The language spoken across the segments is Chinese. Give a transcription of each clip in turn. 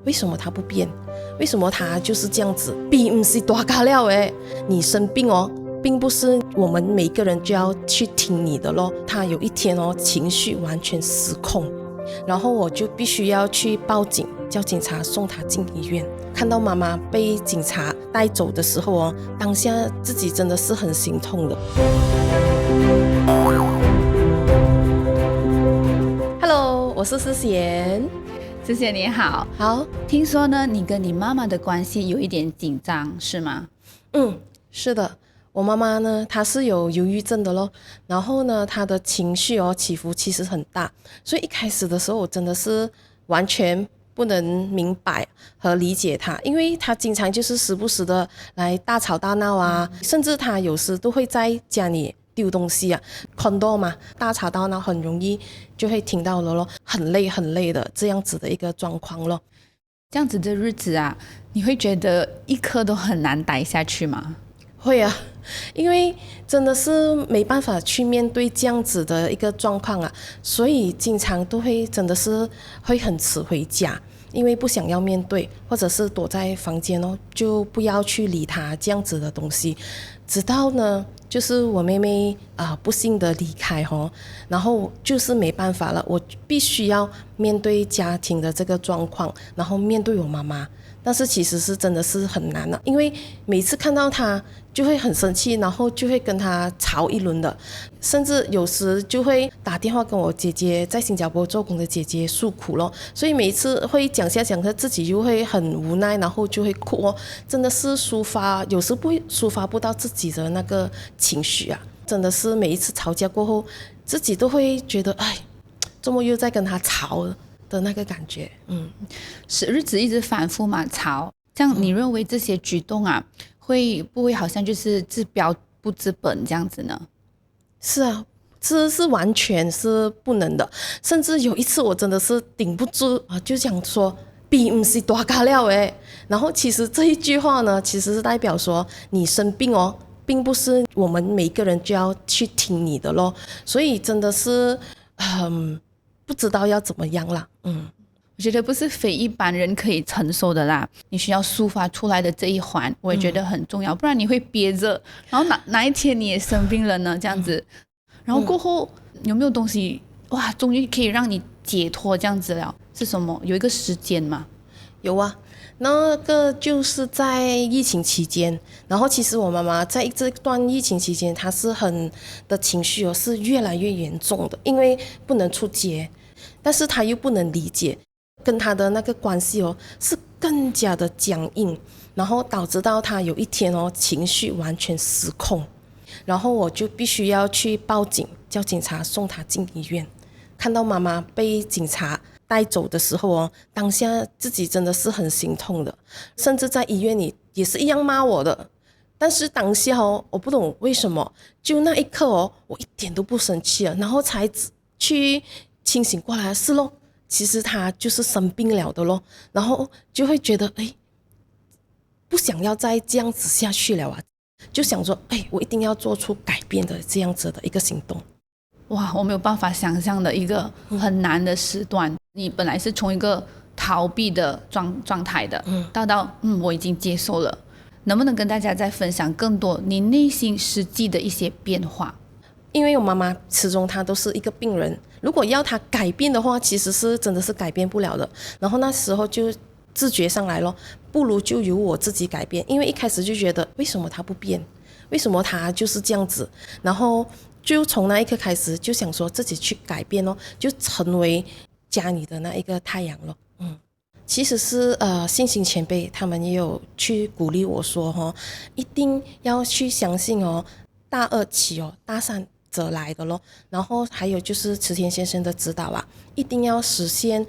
为什么他不变？为什么他就是这样子？并不是大咖了诶，你生病哦，并不是我们每个人就要去听你的咯。他有一天哦，情绪完全失控，然后我就必须要去报警，叫警察送他进医院。看到妈妈被警察带走的时候哦，当下自己真的是很心痛的。Hello， 我是思贤。思贤你好。好，听说呢，你跟你妈妈的关系有一点紧张，是吗？是的。我妈妈呢，她是有忧郁症的咯，然后呢，她的情绪起伏其实很大，所以一开始的时候，我真的是完全不能明白和理解她，因为她经常就是时不时的来大吵大闹啊，甚至她有时都会在家里丢东西啊，condo 嘛，大吵大闹很容易就会听到了咯，很累很累的这样子的一个状况咯。这样子的日子啊，你会觉得一刻都很难待下去吗？会啊，因为真的是没办法去面对这样子的一个状况啊，所以经常都会真的是会很迟回家，因为不想要面对，或者是躲在房间哦，就不要去理他这样子的东西。直到呢，就是我妹妹不幸的离开然后就是没办法了，我必须要面对家庭的这个状况，然后面对我妈妈。但是其实是真的是很难因为每次看到他就会很生气，然后就会跟他吵一轮的，甚至有时就会打电话跟我姐姐在新加坡做工的姐姐诉苦咯。所以每次会讲下自己又会很无奈，然后就会哭真的是抒发，有时不会抒发不到自己的那个情绪啊，真的是每一次吵架过后，自己都会觉得怎么又在跟他吵的那个感觉。是日子一直反复嘛吵，这样你认为这些举动啊，会不会好像就是治标不治本这样子呢？是啊，这是完全是不能的。甚至有一次我真的是顶不住就想说并不是大咖了诶，然后其实这一句话呢，其实是代表说你生病并不是我们每个人就要去听你的咯，所以真的是不知道要怎么样啦。我觉得不是非一般人可以承受的啦，你需要抒发出来的这一环，我也觉得很重要，不然你会憋着，然后哪一天你也生病了呢？这样子，然后过后有没有东西哇，终于可以让你解脱这样子了？是什么？有一个时间吗？有啊，那个就是在疫情期间，然后其实我妈妈在这段疫情期间，她是的情绪是越来越严重的，因为不能出街，但是她又不能理解，跟她的那个关系是更加的僵硬，然后导致到她有一天情绪完全失控，然后我就必须要去报警，叫警察送她进医院。看到妈妈被警察带走的时候当下自己真的是很心痛的，甚至在医院里也是一样骂我的。但是当下我不懂为什么，就那一刻我一点都不生气了，然后才去清醒过来，是咯，其实他就是生病了的咯，然后就会觉得不想要再这样子下去了就想说我一定要做出改变的这样子的一个行动。哇，我没有办法想象的一个很难的时段。你本来是从一个逃避的状态的，到我已经接受了。能不能跟大家再分享更多你内心实际的一些变化？因为我妈妈始终她都是一个病人，如果要她改变的话，其实是真的是改变不了的。然后那时候就自觉上来咯，不如就由我自己改变。因为一开始就觉得为什么她不变，为什么她就是这样子，然后就从那一刻开始就想说自己去改变就成为家里的那一个太阳咯。其实是信心前辈他们也有去鼓励我说一定要去相信大恶起大善则来的咯。然后还有就是池田先生的指导一定要实现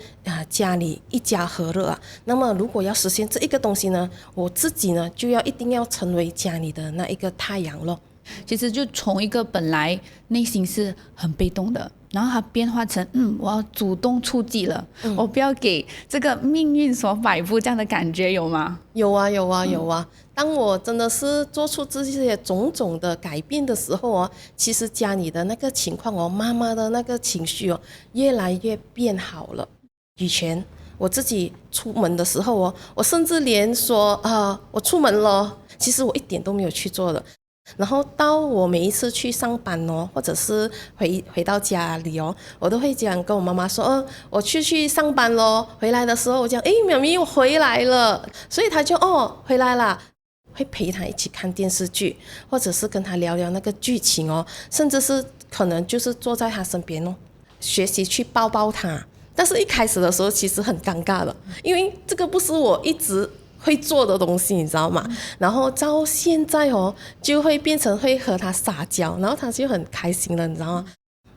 家里一家和乐那么如果要实现这一个东西呢，我自己呢就一定要成为家里的那一个太阳咯。其实就从一个本来内心是很被动的，然后它变化成我要主动出击了，我不要给这个命运所摆布，这样的感觉有吗？有啊。当我真的是做出这些种种的改变的时候其实家里的那个情况妈妈的那个情绪越来越变好了。以前我自己出门的时候我甚至连说我出门了，其实我一点都没有去做的。然后到我每一次去上班或者是回到家里我都会讲跟我妈妈说，我去上班咯，回来的时候我讲，妈咪我回来了，所以她就回来了，会陪她一起看电视剧，或者是跟她聊聊那个剧情甚至是可能就是坐在她身边学习去抱抱她。但是一开始的时候其实很尴尬的，因为这个不是我一直会做的东西，你知道吗？然后到现在就会变成会和他撒娇，然后他就很开心了，你知道吗？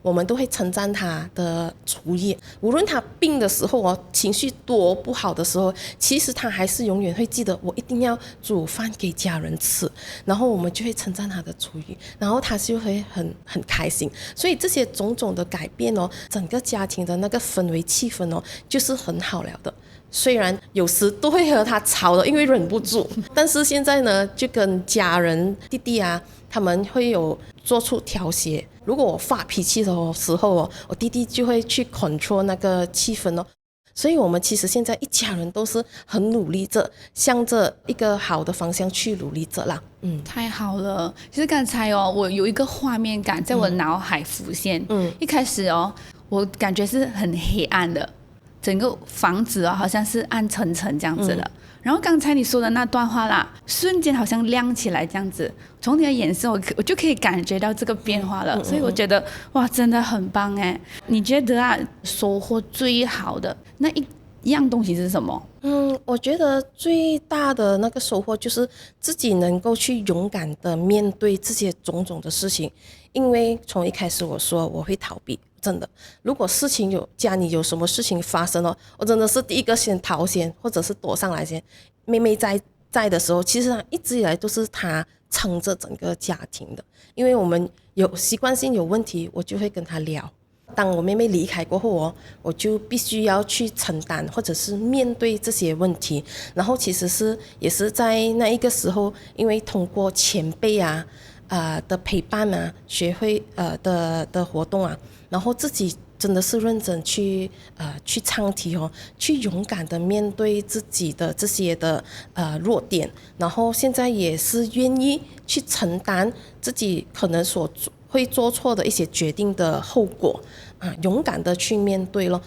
我们都会称赞他的厨艺，无论他病的时候情绪多不好的时候，其实他还是永远会记得我一定要煮饭给家人吃，然后我们就会称赞他的厨艺，然后他就会很开心。所以这些种种的改变整个家庭的那个氛围气氛就是很好了的。虽然有时都会和他吵的，因为忍不住，但是现在呢，就跟家人弟弟他们会有做出调协。如果我发脾气的时候我弟弟就会去 control 那个气氛所以我们其实现在一家人都是很努力着，向着一个好的方向去努力着啦。太好了。其实刚才我有一个画面感在我脑海浮现。一开始我感觉是很黑暗的，整个房子好像是暗沉沉这样子的。然后刚才你说的那段话啦，瞬间好像亮起来这样子，从你的眼神我就可以感觉到这个变化了。所以我觉得哇，真的很棒哎。你觉得收获最好的那一样东西是什么？我觉得最大的那个收获就是自己能够去勇敢的面对这些种种的事情。因为从一开始我说我会逃避，真的，如果家里有什么事情发生我真的是第一个先逃先，或者是躲上来先。妹妹在的时候，其实一直以来都是她撑着整个家庭的，因为我们有习惯性有问题，我就会跟她聊。当我妹妹离开过后我就必须要去承担或者是面对这些问题。然后其实也是在那一个时候，因为通过前辈的陪伴学会的活动然后自己真的是认真去唱题去勇敢的面对自己的这些的弱点，然后现在也是愿意去承担自己可能会做错的一些决定的后果勇敢的去面对咯，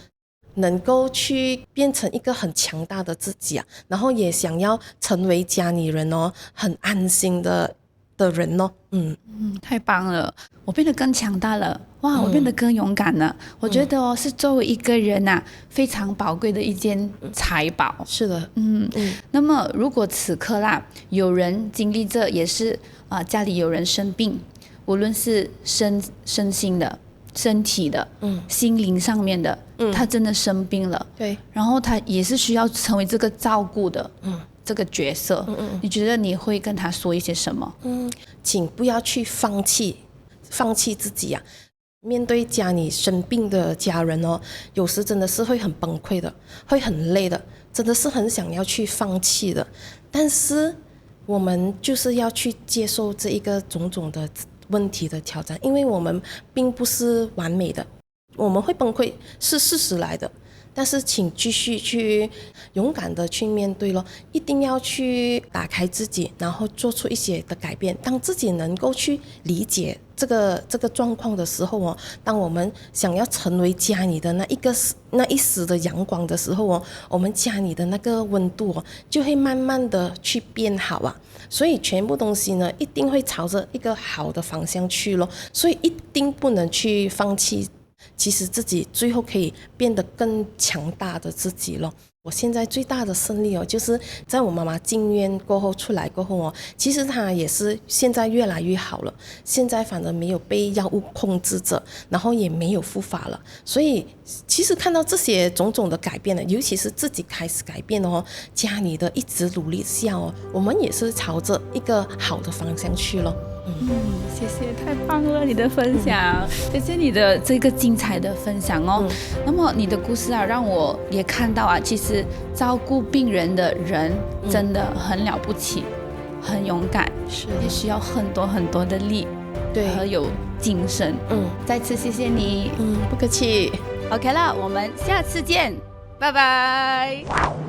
能够去变成一个很强大的自己然后也想要成为家里人很安心的人太棒了，我变得更强大了，哇，我变得更勇敢了。我觉得是作为一个人非常宝贵的一件财宝。是的。那么如果此刻有人经历着也是家里有人生病，无论是身心的、身体的、心灵上面的，他真的生病了，对，然后他也是需要成为这个照顾的这个角色，你觉得你会跟他说一些什么？请不要去放弃自己面对家里生病的家人有时真的是会很崩溃的，会很累的，真的是很想要去放弃的。但是我们就是要去接受这一个种种的问题的挑战，因为我们并不是完美的，我们会崩溃是事实来的。但是请继续去勇敢的去面对咯，一定要去打开自己，然后做出一些的改变。当自己能够去理解这个状况的时候当我们想要成为家里的那一丝的阳光的时候我们家里的那个温度就会慢慢的去变好所以全部东西呢一定会朝着一个好的方向去咯，所以一定不能去放弃其实自己最后可以变得更强大的自己咯。我现在最大的胜利就是在我妈妈进院过后出来过后其实她也是现在越来越好了，现在反而没有被药物控制着，然后也没有复发了。所以其实看到这些种种的改变尤其是自己开始改变家里的一直努力下我们也是朝着一个好的方向去咯。谢谢，太棒了你的分享，谢谢你的这个精彩的分享那么你的故事让我也看到其实照顾病人的人真的很了不起，很勇敢，也需要很多很多的力，对，和有精神。再次谢谢你。不客气。OK 了，我们下次见，拜。拜拜。